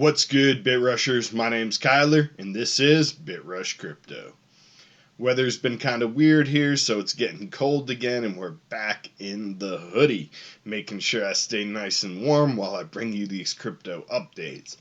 What's good, BitRushers? My name's Kyler, and this is BitRush Crypto. Weather's been kind of weird here, so it's getting cold again, and we're back in the hoodie, making sure I stay nice and warm while I bring you these crypto updates.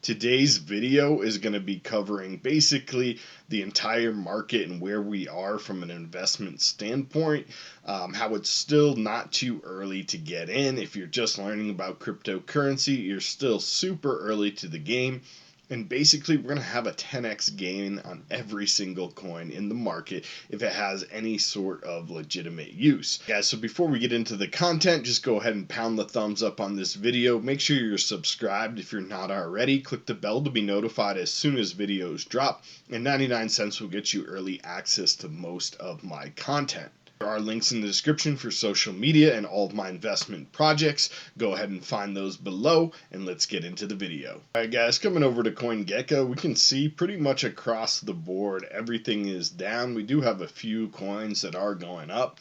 Today's video is going to be covering basically the entire market and where we are from an investment standpoint, how it's still not too early to get in. If you're just learning about cryptocurrency, you're still super early to the game. And basically, we're going to have a 10x gain on every single coin in the market if it has any sort of legitimate use. Guys, so before we get into the content, just go ahead and pound the thumbs up on this video. Make sure you're subscribed if you're not already. Click the bell to be notified as soon as videos drop. And 99 cents will get you early access to most of my content. There are links in the description for social media and all of my investment projects. Go ahead and find those below, and let's get into the video. Alright guys, coming over to CoinGecko, we can see pretty much across the board everything is down. We do have a few coins that are going up.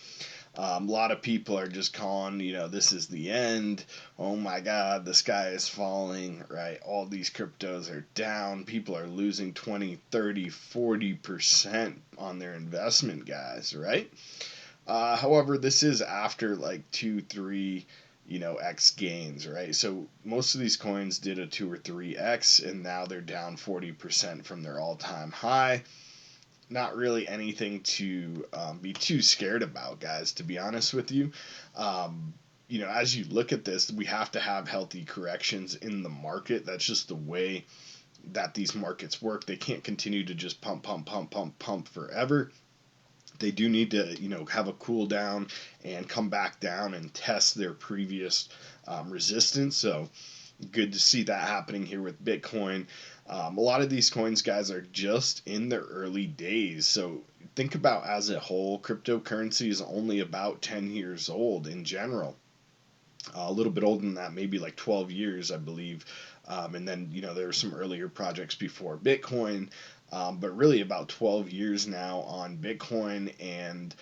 A lot of people are just calling, this is the end. Oh my god, the sky is falling, right? All these cryptos are down. People are losing 20, 30, 40% on their investment, guys, right? However, this is after like 2, 3, X gains, right? So most of these coins did a 2 or 3X, and now they're down 40% from their all-time high. Not really anything to be too scared about, guys, to be honest with you. As you look at this, we have to have healthy corrections in the market. That's just the way that these markets work. They can't continue to just pump forever. They do need to, have a cool down and come back down and test their previous resistance. So good to see that happening here with Bitcoin. A lot of these coins, guys, are just in their early days. So think about as a whole, cryptocurrency is only about 10 years old in general. A little bit older than that, maybe like 12 years, I believe. And then, there were some earlier projects before Bitcoin. But really about 12 years now on Bitcoin, and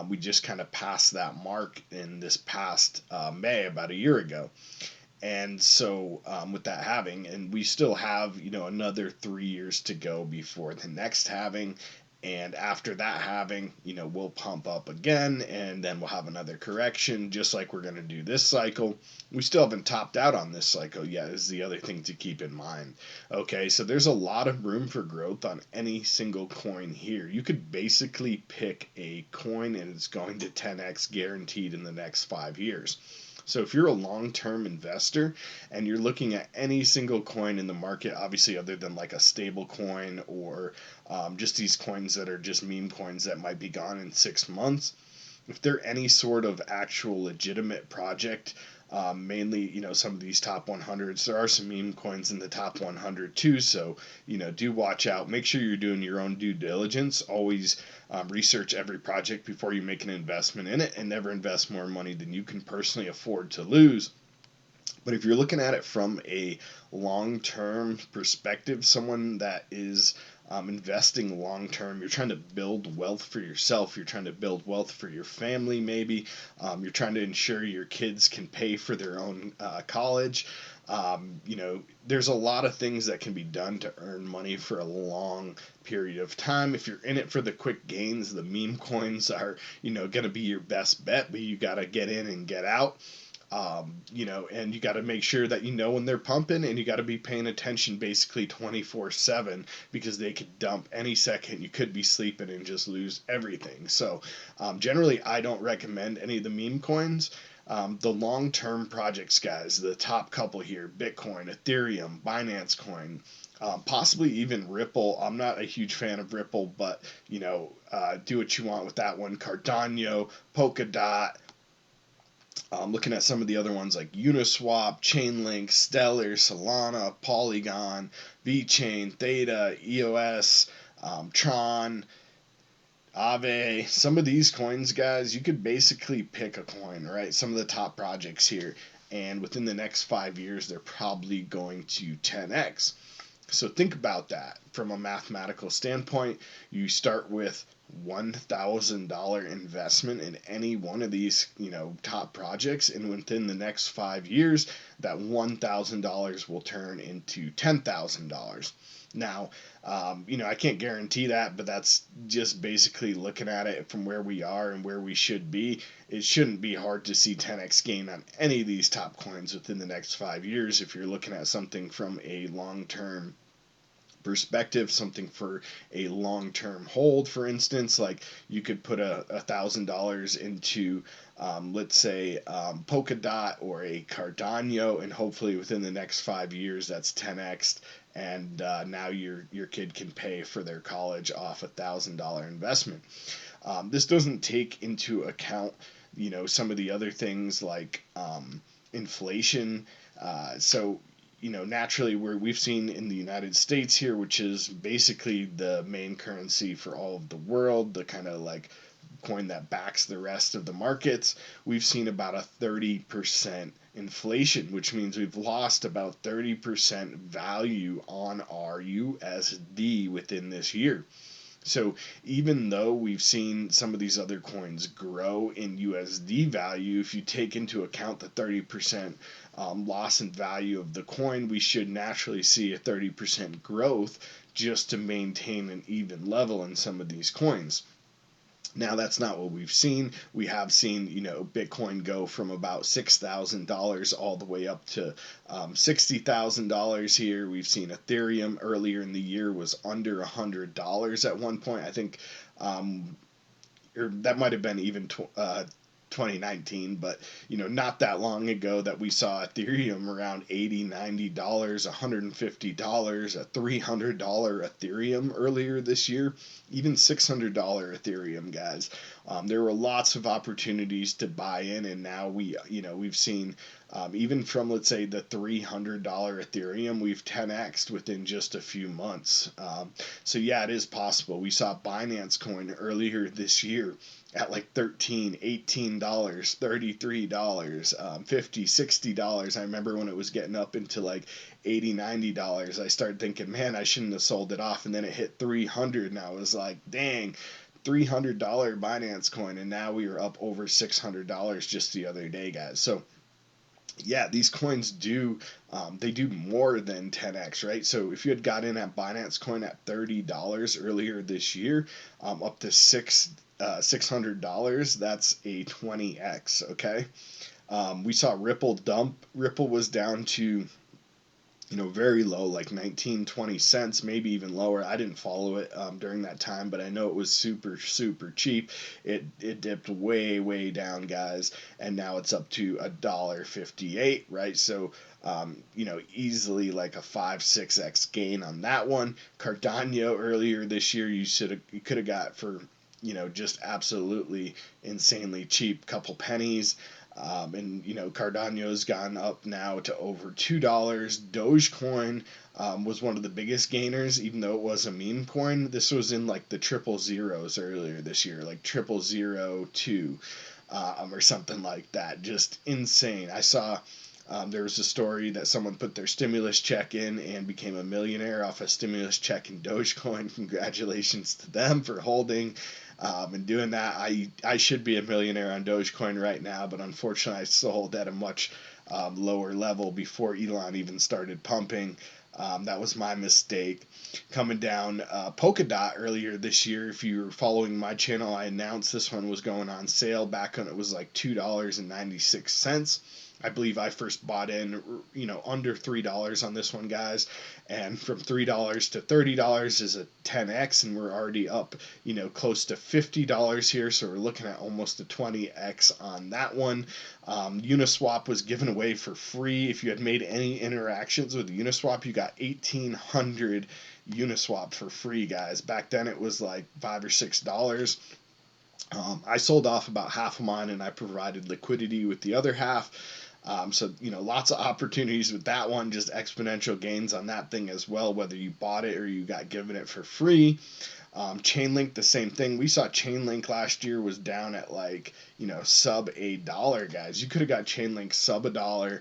we just kind of passed that mark in this past May, about a year ago. And so with that halving, and we still have, another 3 years to go before the next halving. And after that halving, we'll pump up again, and then we'll have another correction, just like we're going to do this cycle. We still haven't topped out on this cycle yet, is the other thing to keep in mind. Okay, so there's a lot of room for growth on any single coin here. You could basically pick a coin, and it's going to 10x guaranteed in the next 5 years. So if you're a long-term investor and you're looking at any single coin in the market, obviously other than like a stable coin or just these coins that are just meme coins that might be gone in 6 months, if they're any sort of actual legitimate project, mainly, some of these top 100s, there are some meme coins in the top 100 too, so, do watch out. Make sure you're doing your own due diligence. Always research every project before you make an investment in it, and never invest more money than you can personally afford to lose. But if you're looking at it from a long-term perspective, someone that is investing long-term, you're trying to build wealth for yourself, you're trying to build wealth for your family maybe, you're trying to ensure your kids can pay for their own college. There's a lot of things that can be done to earn money for a long period of time. If you're in it for the quick gains, the meme coins are, going to be your best bet, but you got to get in and get out. And you got to make sure that when they're pumping, and you got to be paying attention basically 24/7, because they could dump any second. You could be sleeping and just lose everything. So generally, I don't recommend any of the meme coins. The long-term projects, guys, the top couple here: Bitcoin, Ethereum, Binance Coin, possibly even Ripple. I'm not a huge fan of Ripple, but do what you want with that one. Cardano, Polkadot. Looking at some of the other ones like Uniswap, Chainlink, Stellar, Solana, Polygon, VeChain, Theta, EOS, Tron, AAVE. Some of these coins, guys, you could basically pick a coin, right? Some of the top projects here, and within the next 5 years, they're probably going to 10x. So think about that from a mathematical standpoint. You start with $1,000 investment in any one of these, top projects, and within the next 5 years, that $1,000 will turn into $10,000. Now, I can't guarantee that, but that's just basically looking at it from where we are and where we should be. It shouldn't be hard to see 10x gain on any of these top coins within the next 5 years if you're looking at something from a long-term perspective, something for a long-term hold. For instance, like you could put $1,000 into, let's say, Polkadot or a Cardano, and hopefully within the next 5 years that's 10x, and now your kid can pay for their college off $1,000 investment. This doesn't take into account, some of the other things like inflation. So naturally, we've seen in the United States here, which is basically the main currency for all of the world, the kind of like coin that backs the rest of the markets, we've seen about a 30% inflation, which means we've lost about 30% value on our USD within this year. So even though we've seen some of these other coins grow in USD value, if you take into account the 30% loss in value of the coin, we should naturally see a 30% growth just to maintain an even level in some of these coins. Now, that's not what we've seen. We have seen, Bitcoin go from about $6,000 all the way up to $60,000 here. We've seen Ethereum earlier in the year was under $100 at one point. I think, or that might have been even 2019, but not that long ago that we saw Ethereum around $80, $90, $150, a $300 Ethereum earlier this year, even $600 Ethereum, guys. There were lots of opportunities to buy in, and now we've seen even from, let's say, the $300 Ethereum, we've 10x'd within just a few months. So yeah, it is possible. We saw Binance Coin earlier this year at like $13, $18, $33, $50, $60. I remember when it was getting up into like $80, $90. I started thinking, man, I shouldn't have sold it off, and then it hit 300, and I was like, dang, $300 Binance Coin, and now we are up over $600 just the other day, guys. So yeah, these coins do they do more than 10x, right? So if you had got in at Binance Coin at $30 earlier this year, up to $600, that's a 20x. Okay, we saw Ripple dump. Ripple was down to very low, like 19, 20 cents, maybe even lower. I didn't follow it during that time, but I know it was super, super cheap. It dipped way, way down, guys, and now it's up to $1.58, right? So, easily like a 5-6x gain on that one. Cardano earlier this year, you could have got for, just absolutely insanely cheap, couple pennies. And Cardano's gone up now to over $2. Dogecoin was one of the biggest gainers, even though it was a meme coin. This was in like the triple zeros earlier this year, like 0002 or something like that. Just insane. I saw there was a story that someone put their stimulus check in and became a millionaire off a stimulus check in Dogecoin. Congratulations to them for holding and doing that. I should be a millionaire on Dogecoin right now, but unfortunately I sold at a much lower level before Elon even started pumping. That was my mistake. Coming down, Polkadot earlier this year, if you were following my channel, I announced this one was going on sale back when it was like $2.96. I believe I first bought in, under $3 on this one, guys. And from $3 to $30 is a 10x, and we're already up, close to $50 here. So we're looking at almost a 20x on that one. Uniswap was given away for free. If you had made any interactions with Uniswap, you got 1,800 Uniswap for free, guys. Back then it was like $5 or $6. I sold off about half of mine, and I provided liquidity with the other half. So, lots of opportunities with that one, just exponential gains on that thing as well, whether you bought it or you got given it for free. Chainlink, the same thing. We saw Chainlink last year was down at like, sub $1, guys. You could have got Chainlink sub $1.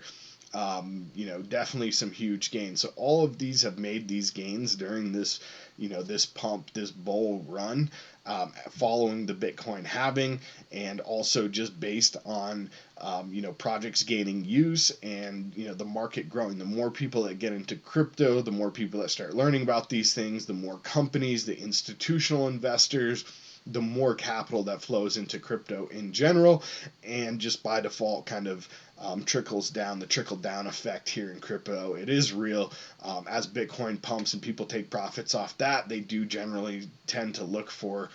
Definitely some huge gains. So all of these have made these gains during this, this pump, this bull run. following the Bitcoin halving, and also just based on projects gaining use and the market growing. The more people that get into crypto, the more people that start learning about these things, the more companies, the institutional investors, the more capital that flows into crypto in general, and just by default kind of trickles down. The trickle down effect here in crypto, it is real. As Bitcoin pumps and people take profits off that, they do generally tend to look for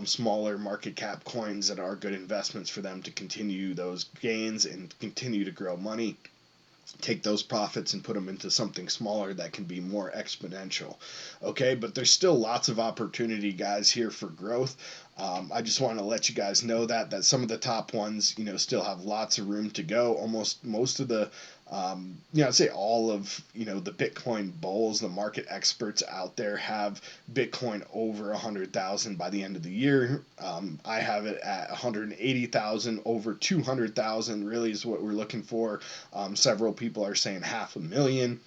smaller market cap coins that are good investments for them to continue those gains and continue to grow money. Take those profits and put them into something smaller that can be more exponential. Okay, but there's still lots of opportunity, guys, here for growth. I just want to let you guys know that some of the top ones, still have lots of room to go. Almost most of the I'd say all of the Bitcoin bulls, the market experts out there, have Bitcoin over 100,000 by the end of the year. I have it at 180,000. Over 200,000 really is what we're looking for. Several people are saying 500,000.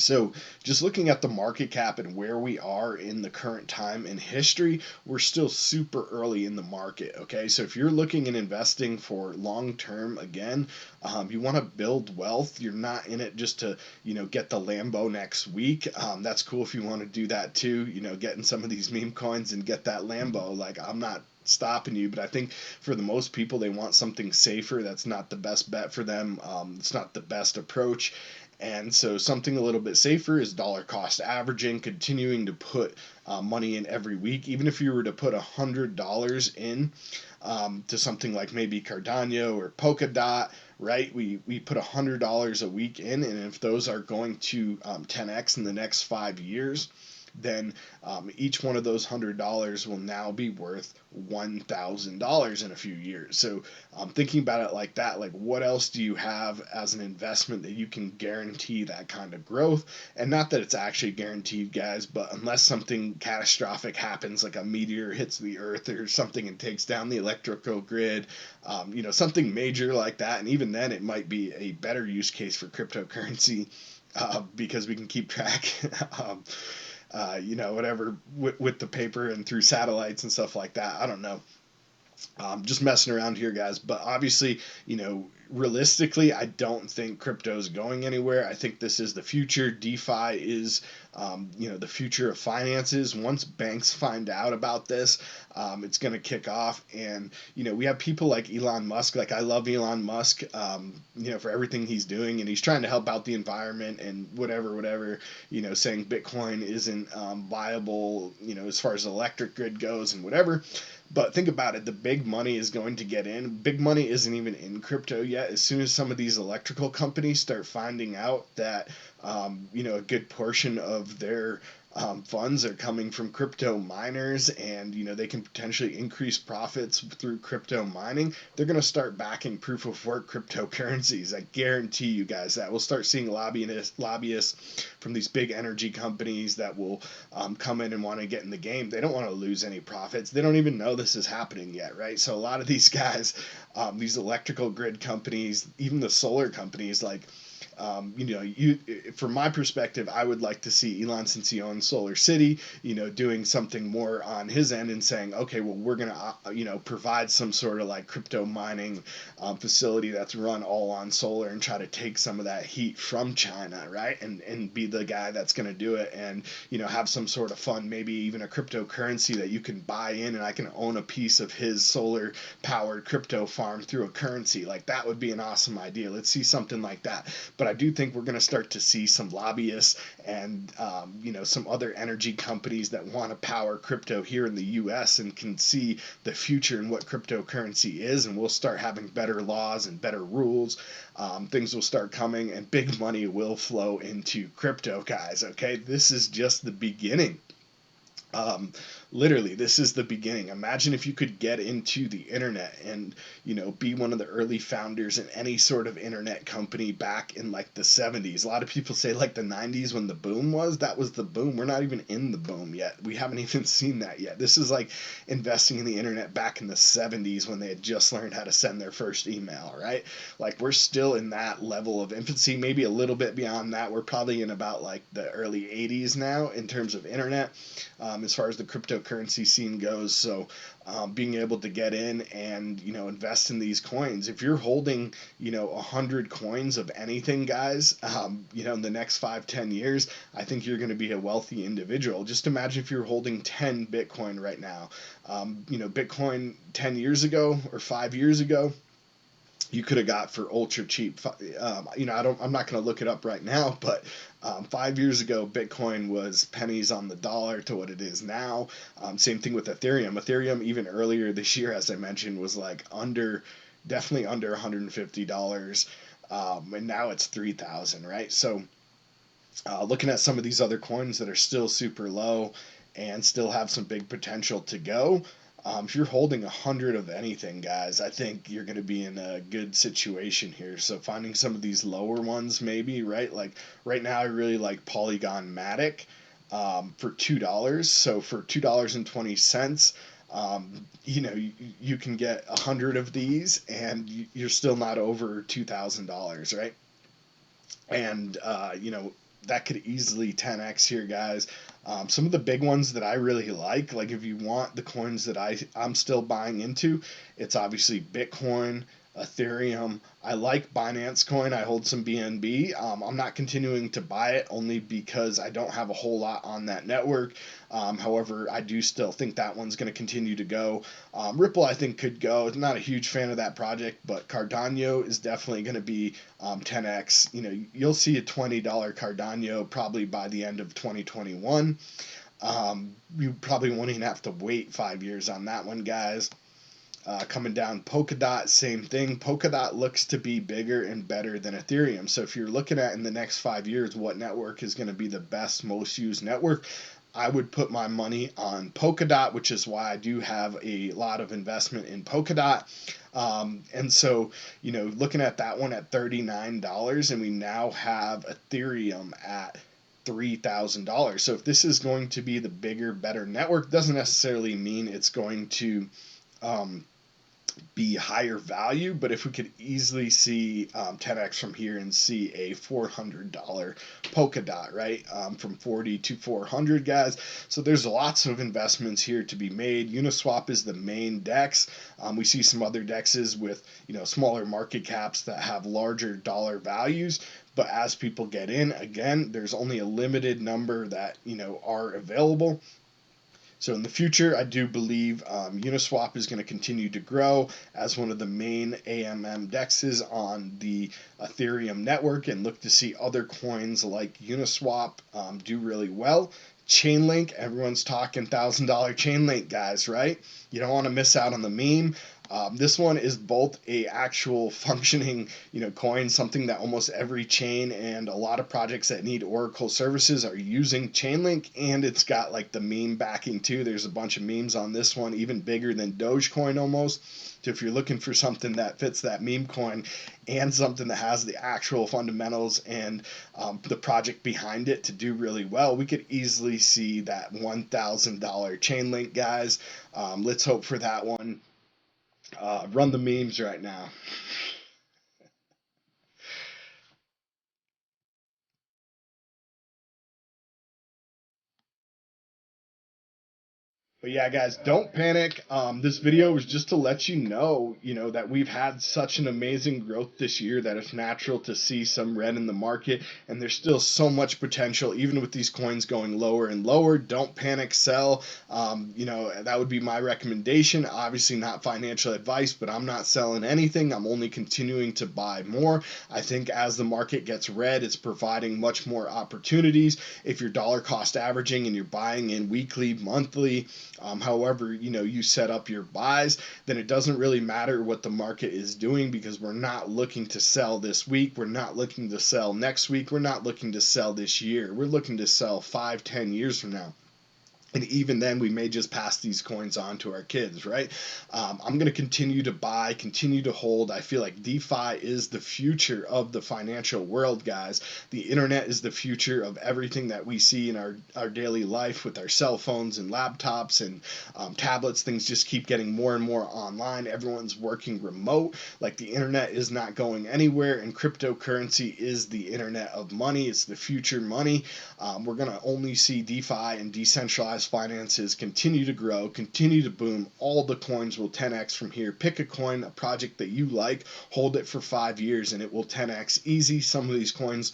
So just looking at the market cap and where we are in the current time in history, we're still super early in the market. Okay, so if you're looking and investing for long term, again, you want to build wealth. You're not in it just to get the Lambo next week. That's cool if you want to do that too. Getting some of these meme coins and get that Lambo. Like, I'm not stopping you, but I think for the most people, they want something safer. That's not the best bet for them. It's not the best approach. And so something a little bit safer is dollar cost averaging, continuing to put money in every week. Even if you were to put $100 in to something like maybe Cardano or Polkadot, right? We put $100 a week in, and if those are going to 10x in the next 5 years, then each one of those $100 will now be worth $1,000 in a few years. So thinking about it like that, like what else do you have as an investment that you can guarantee that kind of growth? And not that it's actually guaranteed, guys, but unless something catastrophic happens, like a meteor hits the earth or something and takes down the electrical grid, something major like that, and even then it might be a better use case for cryptocurrency because we can keep track whatever with the paper and through satellites and stuff like that. I don't know. Just messing around here, guys. But obviously, realistically, I don't think crypto is going anywhere. I think this is the future. DeFi is, the future of finances. Once banks find out about this, it's going to kick off. And, we have people like Elon Musk. Like, I love Elon Musk, for everything he's doing. And he's trying to help out the environment and whatever, saying Bitcoin isn't viable, as far as the electric grid goes and whatever. But think about it, the big money is going to get in. Big money isn't even in crypto yet. As soon as some of these electrical companies start finding out that, a good portion of their funds are coming from crypto miners, and they can potentially increase profits through crypto mining, they're going to start backing proof of work cryptocurrencies. I guarantee you guys that. We'll start seeing lobbyists from these big energy companies that will come in and want to get in the game. They don't want to lose any profits. They don't even know this is happening yet, right? So a lot of these guys, these electrical grid companies, even the solar companies, like from my perspective, I would like to see Elon, since he owns Solar City, doing something more on his end and saying, okay, well, we're going to, provide some sort of like crypto mining facility that's run all on solar and try to take some of that heat from China, right? And be the guy that's going to do it and, have some sort of fund, maybe even a cryptocurrency that you can buy in, and I can own a piece of his solar powered crypto farm through a currency. Like, that would be an awesome idea. Let's see something like that. But I do think we're going to start to see some lobbyists and some other energy companies that want to power crypto here in the U.S. and can see the future and what cryptocurrency is, and we'll start having better laws and better rules. Things will start coming, and big money will flow into crypto, guys. Okay, this is just the beginning. Literally, this is the beginning. Imagine if you could get into the internet and, be one of the early founders in any sort of internet company back in like the 70s. A lot of people say like the 90s when the boom was. That was the boom. We're not even in the boom yet. We haven't even seen that yet. This is like investing in the internet back in the 70s when they had just learned how to send their first email, right? Like, we're still in that level of infancy, maybe a little bit beyond that. We're probably in about like the early 80s now in terms of internet, as far as the crypto cryptocurrency scene goes. So being able to get in and invest in these coins. If you're holding 100 coins of anything, guys, in the next 5-10 years, I think you're going to be a wealthy individual. Just imagine if you're holding 10 Bitcoin right now. Bitcoin 10 years ago or 5 years ago, you could have got for ultra cheap. I'm not going to look it up right now, but 5 years ago, Bitcoin was pennies on the dollar to what it is now. Same thing with Ethereum. Ethereum, even earlier this year, as I mentioned, was like definitely under $150, and now it's 3,000, right? So looking at some of these other coins that are still super low and still have some big potential to go. If you're holding 100 of anything, guys, I think you're going to be in a good situation here. So finding some of these lower ones, maybe, right? Like right now, I really like Polygon MATIC for $2. So for $2.20, you can get 100 of these, and you're still not over $2,000, right? And that could easily 10x here, guys. Some of the big ones that I really like if you want the coins that I'm still buying into, it's obviously Bitcoin, Ethereum. I like Binance Coin. I hold some BNB. I'm not continuing to buy it only because I don't have a whole lot on that network. However, I do still think that one's going to continue to go. Ripple, I think, could go. I'm not a huge fan of that project, but Cardano is definitely going to be 10x. You'll see a $20 Cardano probably by the end of 2021. You probably won't even have to wait 5 years on that one, guys. Coming down, Polkadot, same thing. Polkadot looks to be bigger and better than Ethereum. So if you're looking at in the next 5 years what network is going to be the best, most used network, I would put my money on Polkadot, which is why I do have a lot of investment in Polkadot. And so, looking at that one at $39, and we now have Ethereum at $3,000. So if this is going to be the bigger, better network, doesn't necessarily mean it's going to be higher value, but if we could easily see 10x from here and see a $400 Polkadot, right, from 40 to 400, guys. So there's lots of investments here to be made. Uniswap is the main DEX. We see some other DEXs with smaller market caps that have larger dollar values. But as people get in, again, there's only a limited number that are available. So in the future, I do believe Uniswap is going to continue to grow as one of the main AMM DEXs on the Ethereum network, and look to see other coins like Uniswap do really well. Chainlink, everyone's talking $1,000 Chainlink, guys, right? You don't want to miss out on the meme. This one is both a actual functioning, coin, something that almost every chain and a lot of projects that need Oracle services are using Chainlink, and it's got like the meme backing too. There's a bunch of memes on this one, even bigger than Dogecoin almost. So if you're looking for something that fits that meme coin and something that has the actual fundamentals and the project behind it to do really well, we could easily see that $1,000 Chainlink, guys. Let's hope for that one. Run the memes right now. But yeah, guys, don't panic. This video was just to let you know, that we've had such an amazing growth this year that it's natural to see some red in the market, and there's still so much potential, even with these coins going lower and lower. Don't panic, sell. That would be my recommendation. Obviously, not financial advice, but I'm not selling anything. I'm only continuing to buy more. I think as the market gets red, it's providing much more opportunities. If you're dollar cost averaging and you're buying in weekly, monthly, however you set up your buys, then it doesn't really matter what the market is doing, because we're not looking to sell this week, we're not looking to sell next week, we're not looking to sell this year, we're looking to sell 5-10 years from now. And even then, we may just pass these coins on to our kids, right? I'm going to continue to buy, continue to hold. I feel like DeFi is the future of the financial world, guys. The internet is the future of everything that we see in our daily life with our cell phones and laptops and tablets. Things just keep getting more and more online. Everyone's working remote. Like, the internet is not going anywhere, and cryptocurrency is the internet of money. It's the future money. We're going to only see DeFi and decentralized decentralized finances continue to grow, continue to boom. All the coins will 10x from here. Pick a coin, a project that you like, hold it for 5 years, and it will 10x easy. Some of these coins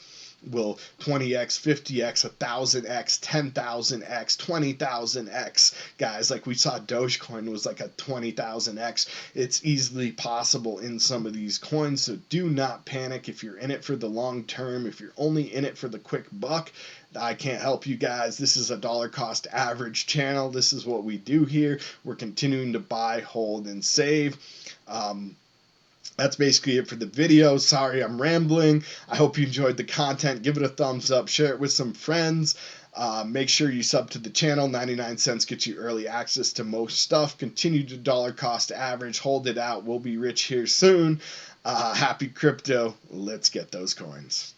will 20x, 50x, 1000x, 10,000x, 20,000x. Guys, like we saw Dogecoin was like a 20,000x. It's easily possible in some of these coins, so do not panic if you're in it for the long term. If you're only in it for the quick buck, I can't help you guys. This is a dollar cost average channel. This is what we do here. We're continuing to buy, hold, and save. That's basically it for the video. Sorry I'm rambling. I hope you enjoyed the content. Give it a thumbs up. Share it with some friends. Make sure you sub to the channel. 99 cents gets you early access to most stuff. Continue to dollar cost average. Hold it out. We'll be rich here soon. Happy crypto. Let's get those coins.